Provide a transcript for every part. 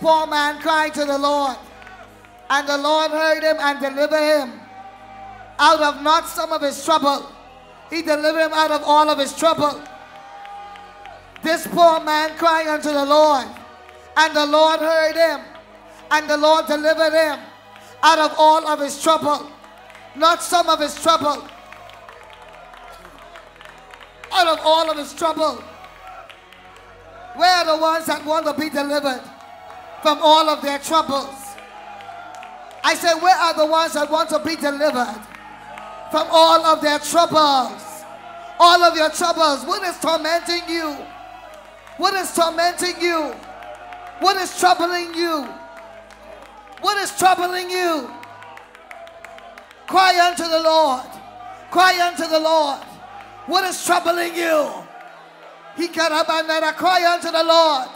poor man cried to the Lord, and the Lord heard him and delivered him out of not some of his trouble. He delivered him out of all of his trouble. This poor man cried unto the Lord, and the Lord heard him, and the Lord delivered him out of all of his trouble. Not some of his trouble. Out of all of his trouble. Where are the ones that want to be delivered from all of their troubles? I said, where are the ones that want to be delivered from all of their troubles? All of your troubles. What is tormenting you? What is tormenting you? What is troubling you? What is troubling you? Cry unto the Lord. Cry unto the Lord. What is troubling you? Cry unto the Lord.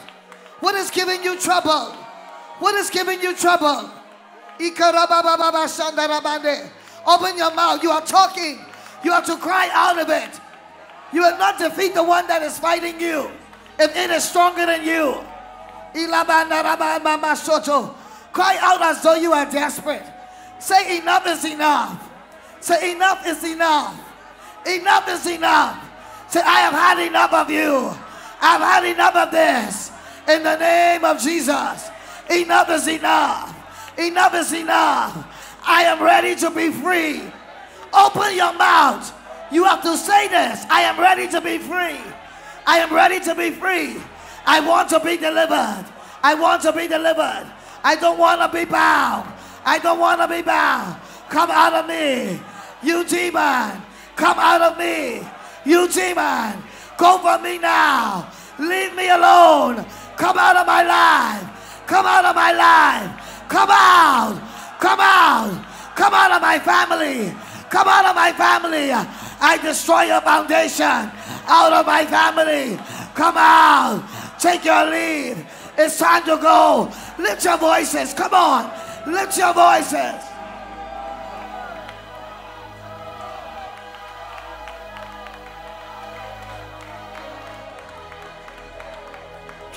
What is giving you trouble? What is giving you trouble? Open your mouth. You are talking. You have to cry out of it. You will not defeat the one that is fighting you if it is stronger than you. Cry out as though you are desperate. Say enough is enough. Say enough is enough. Enough is enough. Say, I have had enough of you. I've had enough of this. In the name of Jesus. Enough is enough. Enough is enough. I am ready to be free. Open your mouth. You have to say this. I am ready to be free. I am ready to be free. I want to be delivered. I want to be delivered. I don't want to be bound. I don't want to be bound. Come out of me. You demon. Come out of me. You demon. Go from me now. Leave me alone. Come out of my life. Come out of my life. Come out. Come out. Come out of my family. Come out of my family. I destroy your foundation. Out of my family. Come out. Take your leave. It's time to go. Lift your voices. Come on. Lift your voices.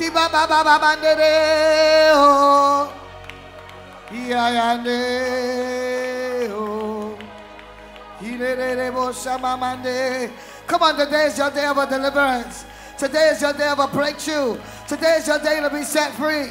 Come on, today is your day of a deliverance. Today is your day of a breakthrough. Today is your day to be set free.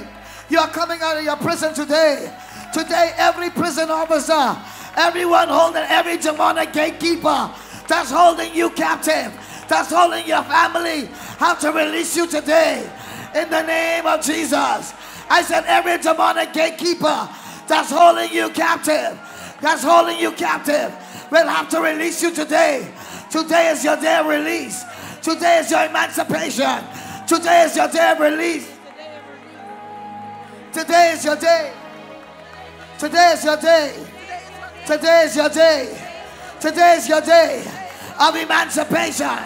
You are coming out of your prison today. Today, every prison officer, everyone holding, every demonic gatekeeper that's holding you captive, that's holding your family, have to release you today. In the name of Jesus. I said every demonic gatekeeper that's holding you captive, that's holding you captive, will have to release you today. Today is your day of release. Today is your emancipation. Today is your day of release. Today is your day. Today is your day. Today is your day. Today is your day of emancipation.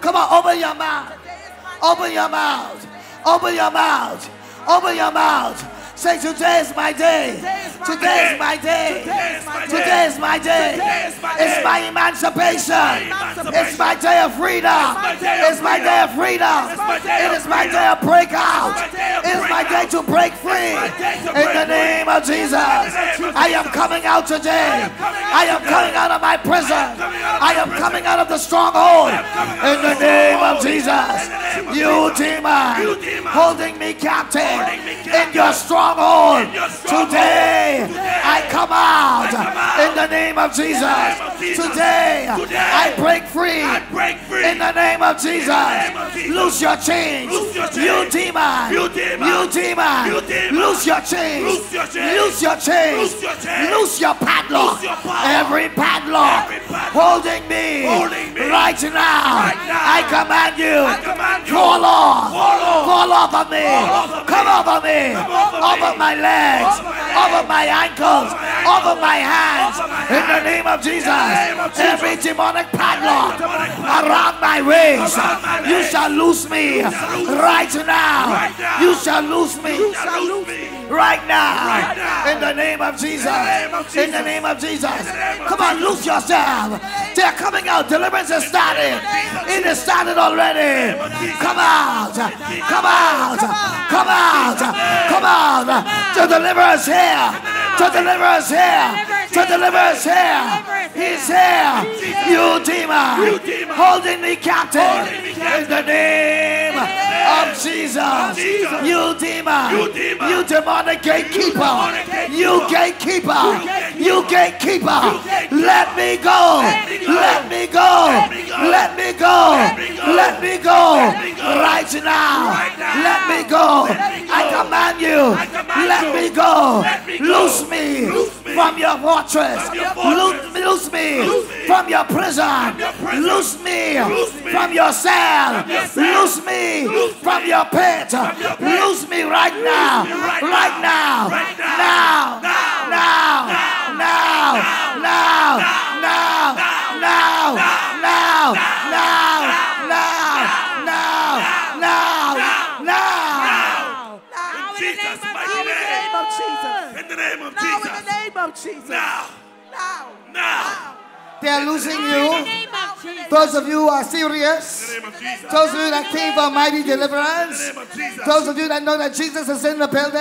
Come on, open your mouth. Open your mouth. Open your mouth. Open your mouth. Say, today is my day. Today is my day. Today is my day. It's my emancipation. It's my day of freedom. It's my day of freedom. It is my day of breakout. It is my day to break free. In the name of Jesus. I am coming out today. I am coming out of my prison. I am coming out of the stronghold. In the name of Jesus. You demon holding me captive in your stronghold. Today I come out in the name of Jesus. Today I break free in the name of Jesus. Loose your chains. You demon. You demon. Loose your chains. Loose your chains. Loose your padlock. Every padlock holding me right now. I command you. Fall off. Fall off of me. Come off of me. Over my legs, over my ankles, over my hands. In the name of Jesus. Every demonic padlock around my waist, you shall loose me right now. You shall loose me right now. In the name of Jesus. In the name of Jesus. Come on, loose yourself. They're coming out. Deliverance is started. It is started already. Come out. Come out. Come out. Come out. To deliver us here. To deliver us here. To deliver us here. He's here. You demon. Holding me captive. In the name of Jesus. You demon. You demonic gatekeeper. You gatekeeper. You gatekeeper. Let me go. Let me go. Let me go. Let me go. Right now. Let me go. I command you. Let me go. Loose me from your fortress. Loose me from your prison. Loose me from your cell. Loose me from your pit. Loose me right now. Right now. Now. Now. Now. Now. Now. Now. Now. Now. Now. Now. Jesus' mighty name. In the name of Jesus. In the name of Jesus. Now. They are losing you. Those of you who are serious. Those of you that came for mighty deliverance. Those of you that know that Jesus is in the building.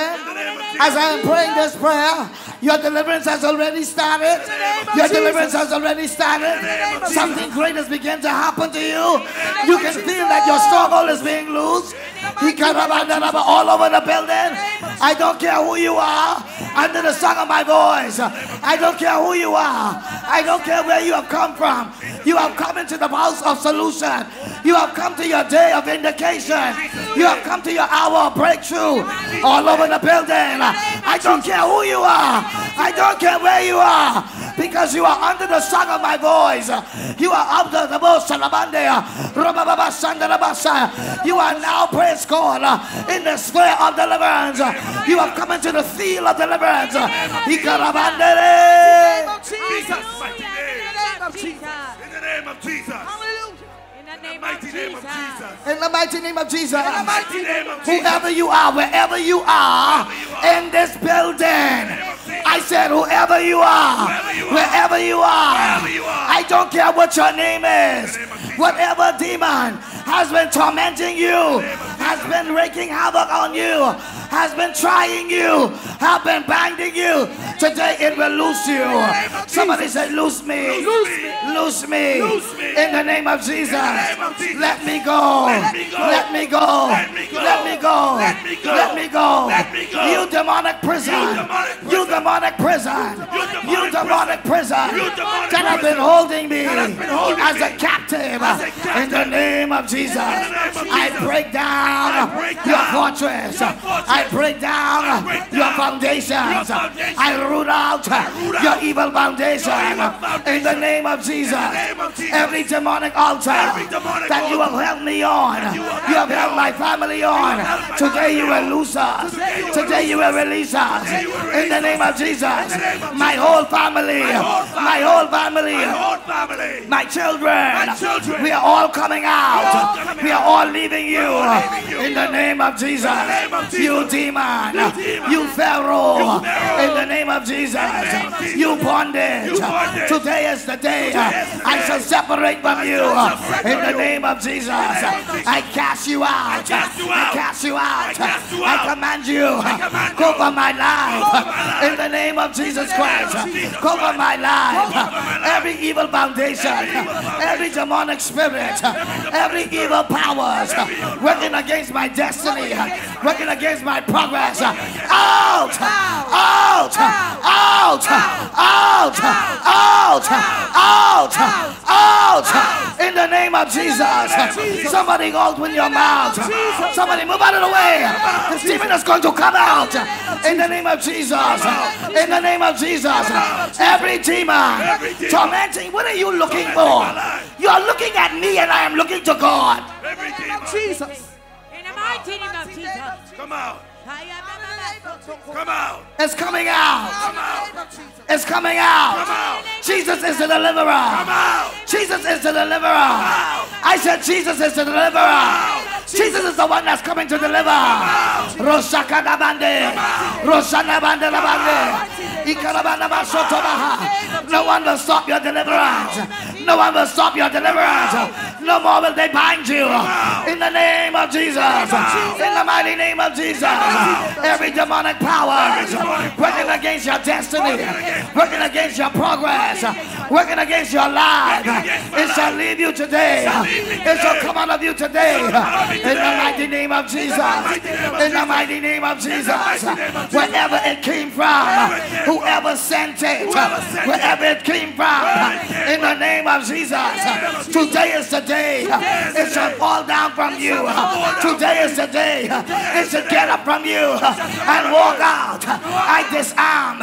As I am praying this prayer, your deliverance has already started. Your deliverance has already started. Something great has begun to happen to you. You can feel that your struggle is being loose. All over the building. I don't care who you are. Under the sound of my voice, I don't care who you are. I don't care where you have come from. You have come into the house of solution. You have come to your day of vindication. You have come to your hour of breakthrough. All over the building. I don't care who you are. I don't care where you are. Because you are under the sound of my voice. You are under the most. You are now, praise God, in the sphere of deliverance. You have come into the field of deliverance. In the name of Jesus. In the name of Jesus. In the mighty name of Jesus. Whoever you are, wherever you are in this building, I said whoever you are, wherever you are, I don't care what your name is. Whatever demon has been tormenting you, has been wreaking havoc on you, has been trying you, have been binding you, today it will loose you. Somebody say, loose me. Loose me. In the name of Jesus. Let me go. Let me go. Let me go. Let me go. You demonic prison. You demonic prison. You demonic prison that have been holding me as a captive. In the name of Jesus. I break down your fortress. I break down your foundations. I root out your evil foundation. In the name of Jesus. Every demonic altar that you have held me on, you have held my family on, today you will loose us. Today you will release us. In the name of Jesus. My whole family, my whole family, my children, we are all coming out. We are all leaving you. In the name of Jesus. You demon, you Pharaoh, in the name of Jesus. You bondage. Today is the day I shall separate from you. In the name of Jesus. I cast you out. I cast you out. I command you, go for my life. In the name of Jesus Christ. Go for my life. Every evil foundation, every demonic spirit, every evil powers working against my destiny, working against my progress. Out! Out! Out! Out! Out! Out! In the name of Jesus. Somebody open your mouth. Somebody move out of the way. The demon is going to come out. In the name of Jesus. In the name of Jesus. Every demon tormenting, what are you looking for? You are looking at me and I am looking to God. Jesus. In the mighty name of Jesus. Come out. Come out. It's coming out. Come out. It's coming out. Come out. Jesus is the deliverer. Come out. Jesus is the deliverer. I said Jesus is the deliverer. Jesus is the one that's coming to deliver. No one will stop your deliverance. No one will stop your deliverance. No more will they bind you. In the name of Jesus. In the mighty name of Jesus. Every demonic power working against your destiny, working against your progress, working against your life, it shall leave you today. It shall come out of you today. In the mighty name of Jesus. In the mighty name of Jesus. Wherever it came from, whoever sent it, wherever it came from, in the name of Jesus. Today is the day it shall fall down from you. Today is the day it should get up from you and walk out. I disarm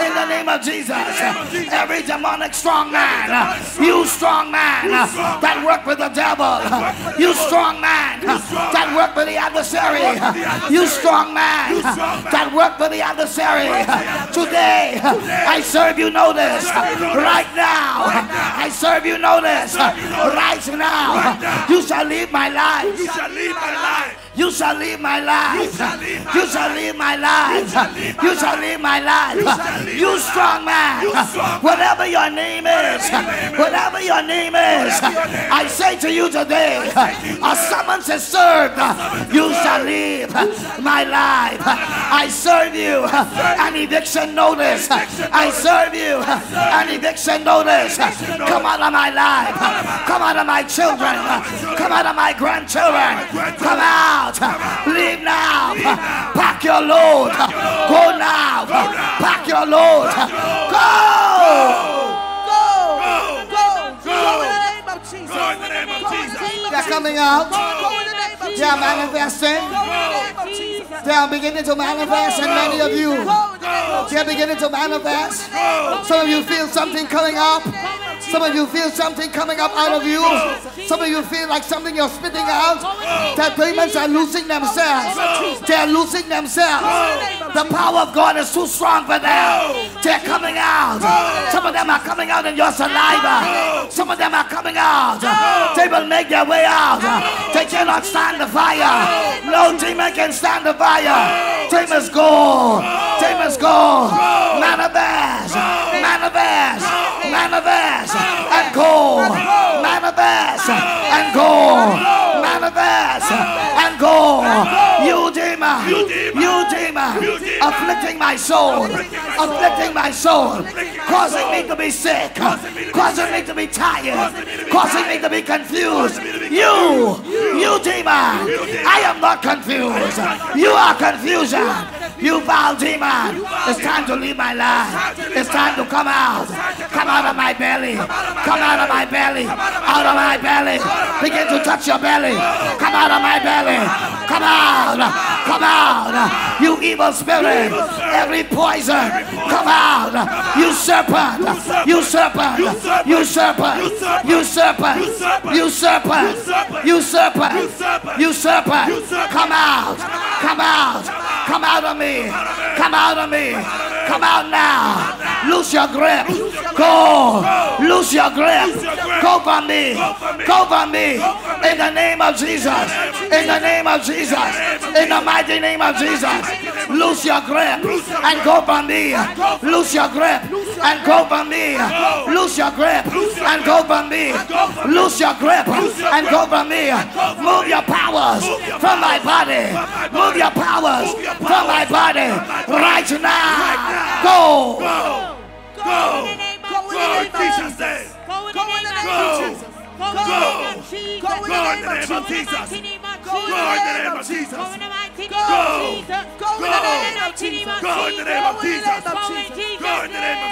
in the name of Jesus every demonic strong man. You strong man that work with the devil. You strong man that work with the adversary. You strong man that work with the adversary. Today I serve you notice. Right now I serve you notice. Right now you shall leave my life. You shall leave my life. You shall leave my life. You shall leave my life. You shall leave my life. You strong man. Whatever your name is. Whatever your name is. I say to you today, a summons is served. You shall leave my life. I serve you an eviction notice. I serve you an eviction notice. Come out of my life. Come out of my children. Come out of my grandchildren. Come out. Leave now. Pack your load. Go now. Pack your load. Go. Go in the name of Jesus. Go in the name of Jesus. They're coming out. They are manifesting. They are beginning to manifest, and many of you, they are beginning to manifest. Some of you feel something coming up. Some of you feel something coming up out of you. Some of you feel like something you're spitting out. That demons are losing themselves. They are losing themselves. The power of God is too strong for them. They're coming out. Some of them are coming out in your saliva. Some of them are coming out. They will make their way out. They cannot stand the fire. No demon can stand the fire. They must go. They must go. Manifest. Manifest. Manifest. And go. Manifest. And go. Manifest. And go. You demon. You demon. Afflicting my soul. Afflicting my soul. Causing me to be sick. Causing me to be tired. Causing me to be confused. You demon. I am not confused. You are confusion. You foul demon. It's time to leave my life. It's time to come out. Come out of my belly. Come out of my belly. Out of my belly. Begin to touch your belly. Come out of my belly. Come out. Come out. You evil spirit. Every poison. Come out. You serpent. You serpent. You serpent. You serpent. You serpent. You serpent. You serpent. Come out. Come out. Come out of me. Come out of me. Come out now. Loose your grip. Go. Loose your grip. Go from me. Go from me. In the name of Jesus. In the name of Jesus. In the mighty name of Jesus. Loose your grip and go from me. Loose your grip and go from me. Loose your grip and go from me. Loose your grip and go from me. Move your powers from my body. Move your powers from my body right now. Go. Go in Jesus' name. Go in the name of Jesus. Go in the name of Jesus. Go in the name of Jesus. Go in the name of Jesus. Go in the name of Jesus. Go in the name of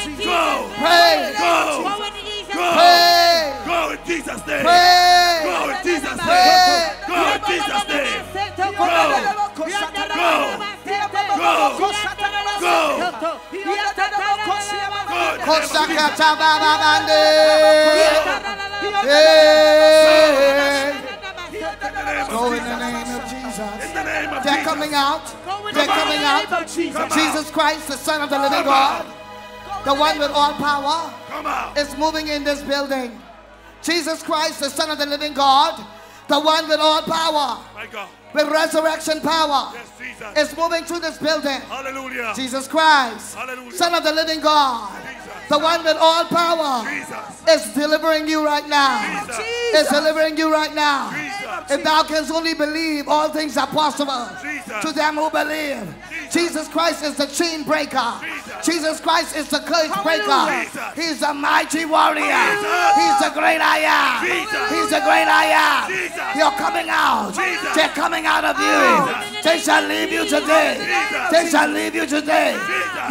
Jesus. Go. Pray. Go. Pray. Go in Jesus' name. Pray. Go in Jesus' name. Go in Jesus' name. Go. Go in the name of Jesus. In the name of They're Jesus. coming out. They're coming out. Jesus Christ, the Son of the living God, the one with all power, is moving in this building. Jesus Christ, the Son of the living God, the one with all power, with resurrection power, is moving through this building. Hallelujah. Jesus Christ, Son of the living God, the one with all power, is delivering you right now. Is delivering you right now. If thou canst only believe, all things are possible to them who believe. Jesus Christ is the chain breaker. Jesus Christ is the curse breaker. He's the mighty warrior. He's the great I am. He's the great I am. You're coming out. They're coming out of you. They shall leave you today. They shall leave you today.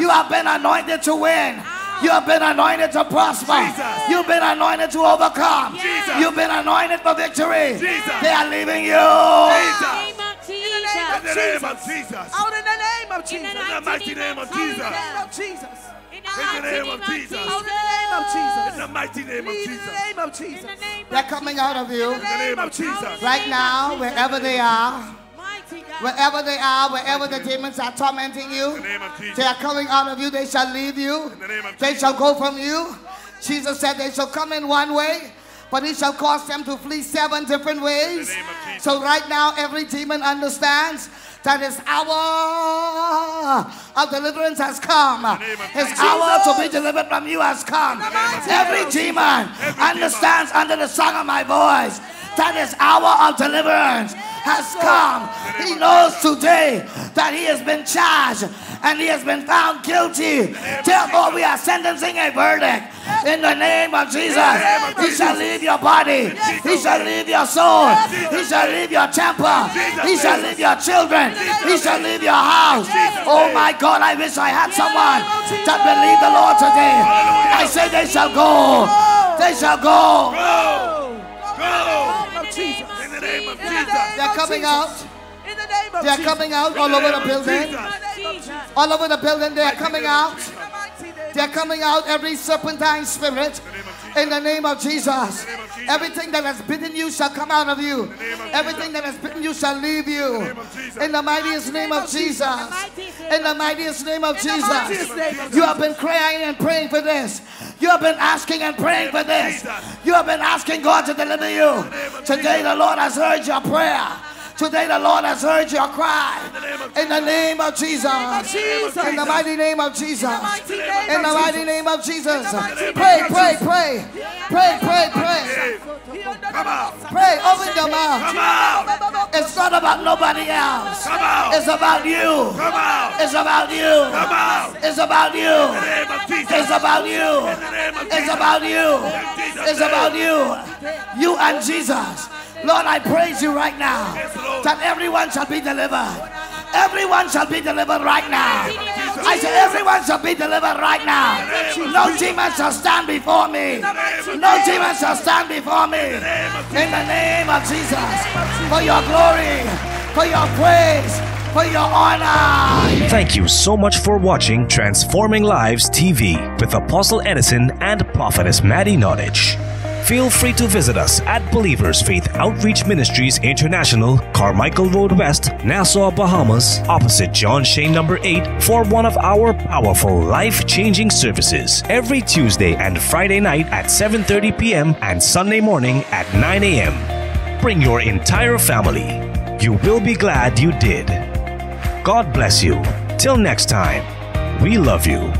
You have been anointed to win. You have been anointed to prosper. You've been anointed to overcome. You've been anointed for victory. They are leaving you. In the name of Jesus. Out in the name of Jesus. In the mighty name of Jesus. In the name of Jesus. Out in the name of Jesus. In the mighty name of Jesus. In the name of Jesus. They're coming out of you. In the name of Jesus. Right now, wherever they are. Wherever they are, wherever the demons are tormenting you, they are coming out of you. They shall leave you. They shall go from you. Jesus said they shall come in one way, but he shall cause them to flee 7 different ways. So right now, every demon understands that his hour of deliverance has come. His hour to be delivered from you has come. Every demon understands under the sound of my voice that his hour of deliverance has come. He knows today that he has been charged and he has been found guilty. Therefore, we are sentencing a verdict in the name of Jesus. He shall leave your body. He shall leave your soul. He shall leave your temper. He shall leave your children. He shall leave your house. Oh my God, I wish I had someone that believed the Lord today. I say they shall go. They shall go. In the name of Jesus. They're coming out. They're coming out all over the building. All over the building, they're coming out. They're coming out, every serpentine spirit. In the name of Jesus. Everything that has bitten you shall come out of you. Everything that has bitten you shall leave you. In the mightiest name of Jesus. In the mightiest name of Jesus. You have been crying and praying for this. You have been asking and praying for this. You have been asking God to deliver you. Today the Lord has heard your prayer. Today the Lord has heard your cry. In the name of Jesus. In the mighty name of Jesus. In the mighty name of Jesus. Pray, pray, pray. Pray, pray, pray. Pray, open your mouth. It's not about nobody else. It's about you. It's about you. It's about you. It's about you. It's about you. It's about you. You and Jesus. Lord, I praise you right now that everyone shall be delivered. Everyone shall be delivered right now. I say everyone shall be delivered right now. No demon shall stand before me. No demon shall stand before me. In the name of Jesus. For your glory, for your praise, for your honor. Thank you so much for watching Transforming Lives TV with Apostle Edison and Prophetess Mattie Nottage. Feel free to visit us at Believers Faith Outreach Ministries International, Carmichael Road West, Nassau, Bahamas, opposite John Shane number 8 for one of our powerful life-changing services every Tuesday and Friday night at 7:30 p.m. and Sunday morning at 9 a.m. Bring your entire family. You will be glad you did. God bless you. Till next time, we love you.